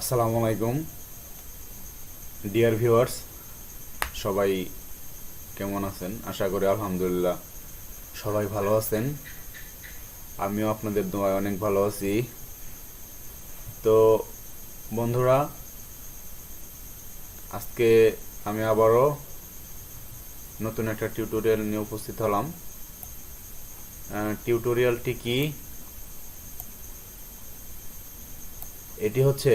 আসসালামু আলাইকুম dear viewers, সবাই কেমন আছেন? আশা করি আলহামদুলিল্লাহ সবাই ভালো আছেন। আমিও আপনাদের দোয়ায় অনেক ভালো আছি। তো বন্ধুরা, আজকে আমি আবারও নতুন একটা টিউটোরিয়াল নিয়ে উপস্থিত হলাম। টিউটোরিয়ালটি কি? এটি হচ্ছে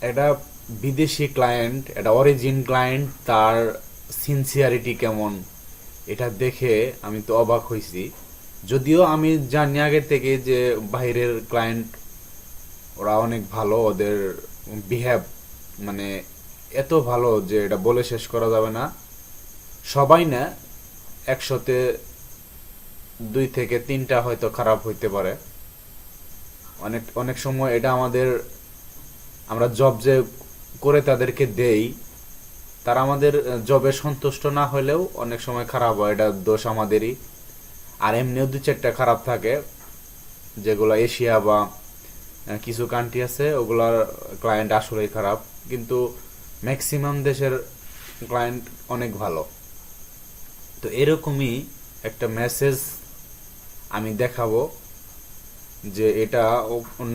একটা বিদেশি ক্লায়েন্ট, একটা অরিজিন ক্লায়েন্ট, তার সিনসিয়ারিটি কেমন এটা দেখে আমি তো অবাক হয়েছি। যদিও আমি জানি আগে থেকে যে বাইরের ক্লায়েন্ট ওরা অনেক ভালো, ওদের বিহেভ মানে এত ভালো যে এটা বলে শেষ করা যাবে না। সবাই না, 100-তে 2 থেকে 3টা হয়তো খারাপ হইতে পারে। অনেক অনেক সময় এটা আমরা জব যে করে তাদেরকে দেই, তারা আমাদের জবে সন্তুষ্ট না হলেও অনেক সময় খারাপ হয়, এটা দোষ আমাদেরই। আর এমনিও 2-4টা খারাপ থাকে, যেগুলো এশিয়া বা কিছু কান্ট্রি আছে ওগুলার ক্লায়েন্ট আসলেই খারাপ, কিন্তু ম্যাক্সিমাম দেশের ক্লায়েন্ট অনেক ভালো। তো এরকমই একটা মেসেজ আমি দেখাবো, যে এটা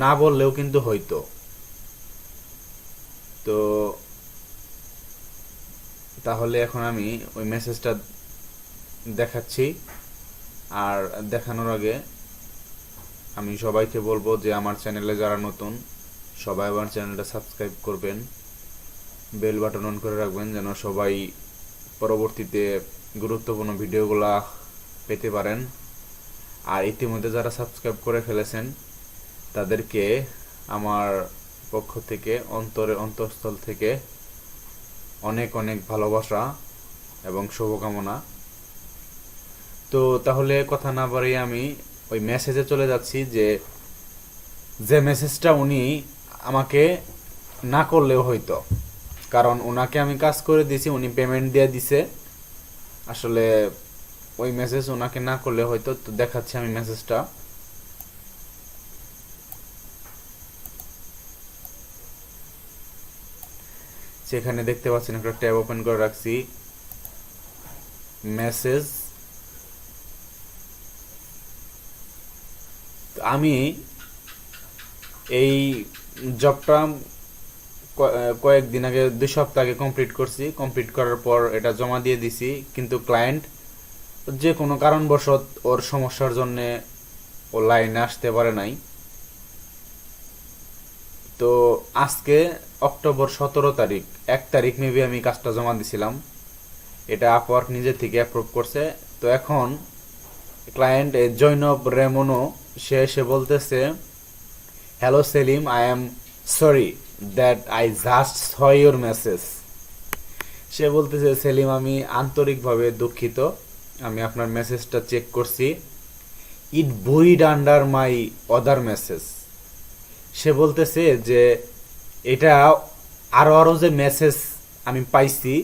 না বললেও কিন্তু হইতো। তো তাহলে এখন আমি ওই মেসেজটা দেখাচ্ছি। আর দেখানোর আগে আমি সবাইকে বলবো যে আমার চ্যানেলে যারা নতুন, সবাই আমার চ্যানেলটা সাবস্ক্রাইব করবেন, বেল বাটন অন করে রাখবেন, যেন সবাই পরবর্তীতে গুরুত্বপূর্ণ ভিডিওগুলা পেতে পারেন। আর ইতিমধ্যে যারা সাবস্ক্রাইব করে ফেলেছেন তাদেরকে আমার পক্ষ থেকে, অন্তঃস্থল থেকে অনেক অনেক ভালোবাসা এবং শুভকামনা। তো তাহলে কথা না বাড়িয়ে আমি ওই মেসেজে চলে যাচ্ছি, যে মেসেজটা উনি আমাকে না করলেও হইতো, কারণ ওনাকে আমি কাজ করে দিয়েছি, উনি পেমেন্ট দিয়ে দিছে। আসলে ওই মেসেজ ওনাকে না করলে হয়তো। তো দেখাচ্ছি আমি মেসেজটা। সেখানে দেখতে পাচ্ছেন একটা ট্যাব ওপেন করে রাখছি, মেসেজ। আমি এই জবটা কয়েকদিন আগে, 2 সপ্তাহ আগে কমপ্লিট করছি। কমপ্লিট করার পর এটা জমা দিয়ে দিছি, কিন্তু ক্লায়েন্ট যে কোনো কারণবশত ওর সমস্যার জন্য ও লাইনে আসতে পারে নাই। তো আজকে অক্টোবর 17 তারিখ, 1 তারিখ মেবি আমি কাজটা জমা দিছিলাম। এটা আপওয়ার্ক নিজে থেকে অ্যাপ্রুভ করছে। তো এখন ক্লায়েন্ট জৈনব রেমনো, সে এসে বলতেছে, hello Selim, I am sorry that I just saw your message. সে বলতেছে, সেলিম আমি আন্তরিকভাবে দুঃখিত, আমি আপনার মেসেজটা চেক করছি, ইট বুইড আন্ডার মাই অদার মেসেজ। সে বলতেছে যে এটা আরো যে মেসেজ আমি পাইছি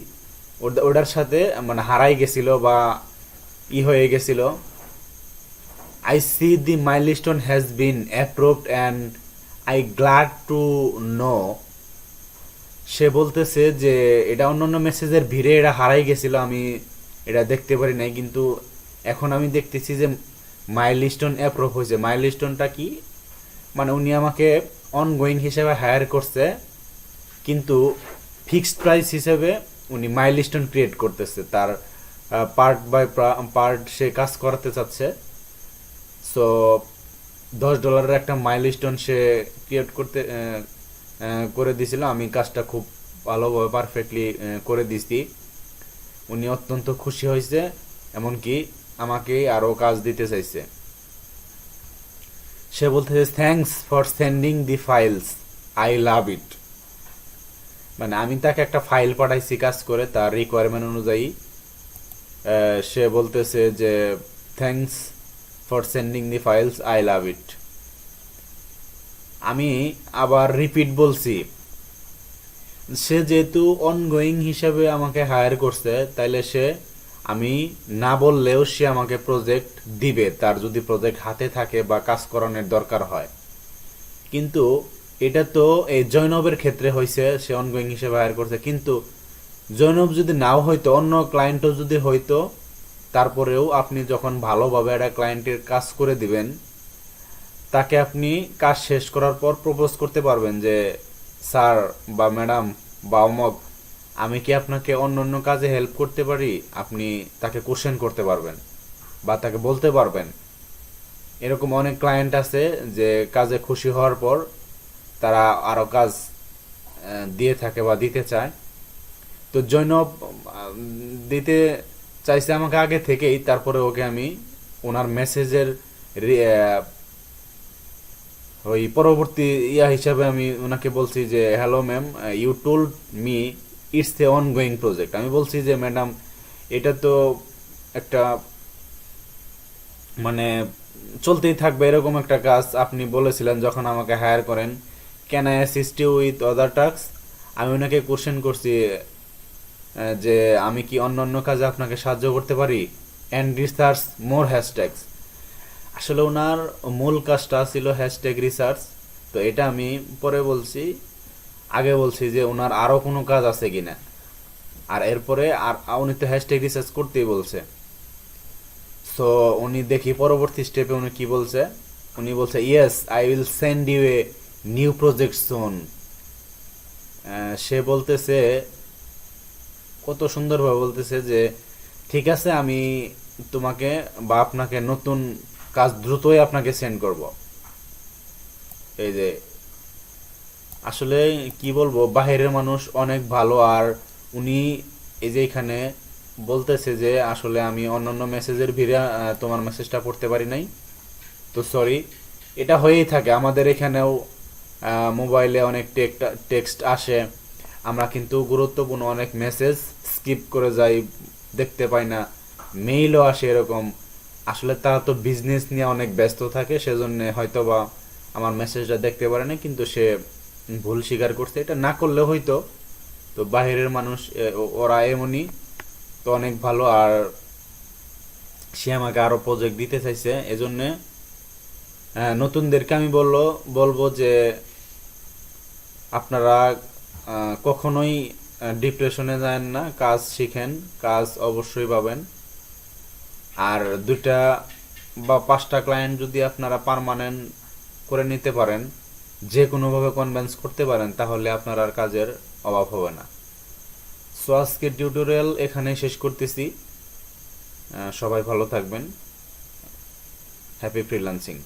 ওটার সাথে মানে হারাই গেছিল বা হয়ে গেছিল। I see the milestone has been approved and I glad to know. সে বলতেছে যে এটা অন্যান্য মেসেজের ভিড়ে এটা হারাই গেছিল, আমি এটা দেখতে পারি নাই, কিন্তু এখন আমি দেখতেছি যে মাইলস্টোন অ্যাপ্রুভ হয়েছে। মাইলস্টোনটা কি? মানে উনি আমাকে অনগোয়িং হিসেবে হায়ার করছে, কিন্তু ফিক্সড প্রাইস হিসেবে উনি মাইলস্টোন ক্রিয়েট করতেছে, তার পার্ট বাই পার্ট সে কাজ করাতে চাচ্ছে। সো $10 একটা মাইলস্টোন সে ক্রিয়েট করে দিয়েছিল। আমি কাজটা খুব ভালোভাবে পারফেক্টলি করে দিছি। উনি অত্যন্ত খুশি হয়েছে, এমনকি আমাকে আরও কাজ দিতে চাইছে। সে বলতেছে, thanks for sending the files, I love it. মানে আমি তাকে একটা ফাইল পাঠাইছি কাজ করে, তার রিকোয়ারমেন্ট অনুযায়ী। সে বলতেছে যে thanks for sending the files, I love it. আমি আবার রিপিট বলছি, সে যেহেতু অনগোয়িং হিসাবে আমাকে হায়ার করছে, তাইলে আমি না বললেও সে আমাকে প্রজেক্ট দিবে, তার যদি প্রজেক্ট হাতে থাকে বা কাজ করানোর দরকার হয়। কিন্তু এটা তো এই জৈনবের ক্ষেত্রে হয়েছে, সে অনগোয়িং হিসেবে হায়ার করছে। কিন্তু জৈনব যদি নাও হইতো, অন্য ক্লায়েন্টও যদি হইতো, তারপরেও আপনি যখন ভালোভাবে একটা ক্লায়েন্টের কাজ করে দিবেন, তাকে আপনি কাজ শেষ করার পর প্রপোজ করতে পারবেন যে স্যার বা ম্যাডাম বা অমক, আমি কি আপনাকে অন্য অন্য কাজে হেল্প করতে পারি। আপনি তাকে কোশ্চেন করতে পারবেন বা তাকে বলতে পারবেন। এরকম অনেক ক্লায়েন্ট আছে যে কাজে খুশি হওয়ার পর তারা আরো কাজ দিয়ে থাকে বা দিতে চায়। তো জৈনব দিতে চাইছে আমাকে আগে থেকেই, তারপরে ওকে আমি ওনার মেসেজের ওই পরবর্তী হিসাবে আমি ওনাকে বলছি যে hello ma'am, you told me it's a ongoing project. আমি বলছি যে ম্যাডাম, এটা তো একটা মানে চলতেই থাকবে এরকম একটা কাজ আপনি বলেছিলেন যখন আমাকে হায়ার করেন। Can I assist you with other task. আমি ওনাকে কোশ্চেন করছি যে আমি কি অন্য অন্য কাজে আপনাকে সাহায্য করতে পারি, অ্যান্ড রিসার্চ মোর হ্যাশট্যাগস। আসলে ওনার মূল কাজটা ছিল হ্যাশট্যাগ রিসার্চ। তো এটা আমি পরে বলছি, আগে বলছি যে ওনার আরো কোনো কাজ আছে কিনা। আর এরপরে আর উনি তো হ্যাশট্যাগ রিসার্চ করতেই বলছে। সো উনি দেখি পরবর্তী স্টেপে উনি কি বলছে। উনি বলছে yes I will send you a new project soon. সে বলতেছে, কত সুন্দরভাবে বলতেছে যে ঠিক আছে, আমি তোমাকে বা আপনাকে নতুন কাজ দ্রুতই আপনাকে সেন্ড করব। এই যে আসলে কি বলবো, বাহিরের মানুষ অনেক ভালো। আর উনি এই যে এখানে বলতেছে যে আসলে আমি অন্যান্য মেসেজের ভিড়ে তোমার মেসেজটা পড়তে পারি নাই, তো সরি। এটা হয়েই থাকে আমাদের এখানেও। মোবাইলে অনেক টেক্সট আসে, আমরা কিন্তু গুরুত্বপূর্ণ অনেক মেসেজ স্কিপ করে যাই, দেখতে পাই না। মেইলও আসে এরকম। আসলে তারা তো বিজনেস নিয়ে অনেক ব্যস্ত থাকে, সেজন্য হয়তো বা আমার মেসেজটা দেখতে পারে না, কিন্তু সে ভুল স্বীকার করছে। এটা না করলে হয়তো। তো বাইরের মানুষ ওরা এমনই, তো অনেক ভালো। আর সে আমাকে আরো প্রজেক্ট দিতে চাইছে, এজন্য নতুনদেরকে আমি বলবো যে আপনারা কখনোই ডিপ্রেশনে যান না, কাজ শিখেন, কাজ অবশ্যই পাবেন। আর 2টা বা 5টা ক্লায়েন্ট যদি আপনারা পার্মানেন্ট করে নিতে পারেন, যে কোনোভাবে কনভিন্স করতে পারেন, তাহলে আপনার আর কাজের অভাব হবে না। সো আজকের টিউটোরিয়াল এখানেই শেষ করতেছি। সবাই ভালো থাকবেন। Happy freelancing.